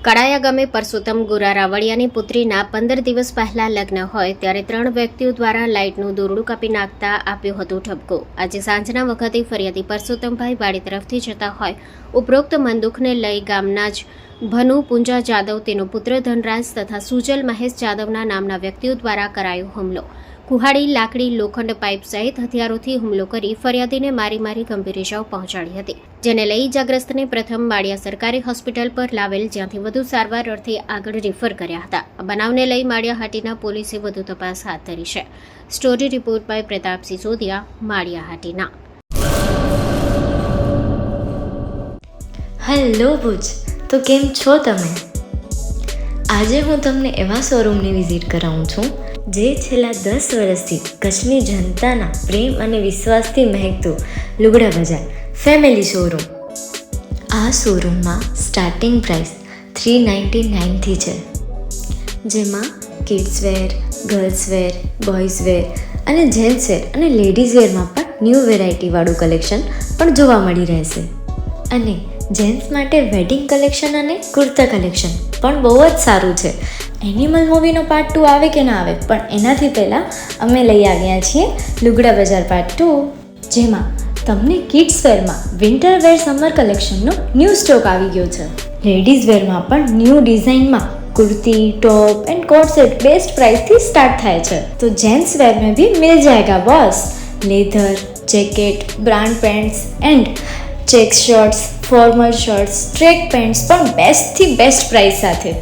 કડાયા ગામે પરસોત્તમ ગુરા રાવળિયાની પુત્રીના 15 દિવસ પહેલા લગ્ન હોય ત્યારે 3 વ્યક્તિઓ દ્વારા લાઇટનું દોરડું કાપી નાખતા આપ્યો હતો ઠપકો. આજે સાંજના વખતે ફરિયાદી પરસોત્તમભાઈ વાડી તરફથી જતા હોય ઉપરોક્ત મનદુખને લઈ ગામના જ ભનુ પૂંજા જાદવ, તેનો પુત્ર ધનરાજ તથા સુજલ મહેશ જાદવના નામના વ્યક્તિઓ દ્વારા કરાયો હુમલો. કુહાડી, લાકડી, લોખંડ પાઇપ સહિત હથિયારોથી હુમલો કરી ફરિયાદીને મારી ગંભીર ઇજાઓ પહોંચાડી હતી, જેને લઈ ઇજાગ્રસ્તને પ્રથમ માળિયા સરકારી હોસ્પિટલ પર લાવેલ, જ્યાંથી વધુ સારવાર અર્થે આગળ રિફર કર્યા હતા. આ બનાવને લઈ માળિયા હાટીના પોલીસે વધુ તપાસ હાથ ધરી છે. Story report by Pratapsinh Sodiya, Maliya Hatina. Hello Bhuj, તો કેમ છો તમે? આજે હું તમને એવા શોરૂમની વિઝિટ કરાવું છું જે છેલ્લા 10 વર્ષથી કચ્છની જનતાના પ્રેમ અને વિશ્વાસથી મહેકતું લુગડા બજાર ફેમિલી શોરૂમ. આ શોરૂમમાં સ્ટાર્ટિંગ પ્રાઇસ 399થી છે, જેમાં kids wear, girls wear, boys wear અને જેન્ટ્સ વેર અને લેડીઝ વેરમાં પણ ન્યૂ વેરાયટીવાળું કલેક્શન પણ જોવા મળી રહેશે. અને જેન્ટ્સ માટે વેડિંગ કલેક્શન અને કુર્તા કલેક્શન પણ બહુ જ સારું છે. એનિમલ મૂવીનો પાર્ટ 2 આવે કે ના આવે, પણ એનાથી પહેલાં અમે લઈ આવ્યા છીએ લુગડા બજાર પાર્ટ 2, જેમાં તમને કિડ્સ વેરમાં વિન્ટર વેર સમર કલેક્શનનો ન્યૂ સ્ટોક આવી ગયો છે. લેડીઝ વેરમાં પણ ન્યૂ ડિઝાઇનમાં kurti, top and coat set best price थी स्टार्ट થાય છે. तो जेंट्स वेयर में भी मिल जाएगा boss. Leather, jacket, brand pants and check shirts, formal shirts, track pants પણ બેસ્ટથી બેસ્ટ પ્રાઇસ સાથે.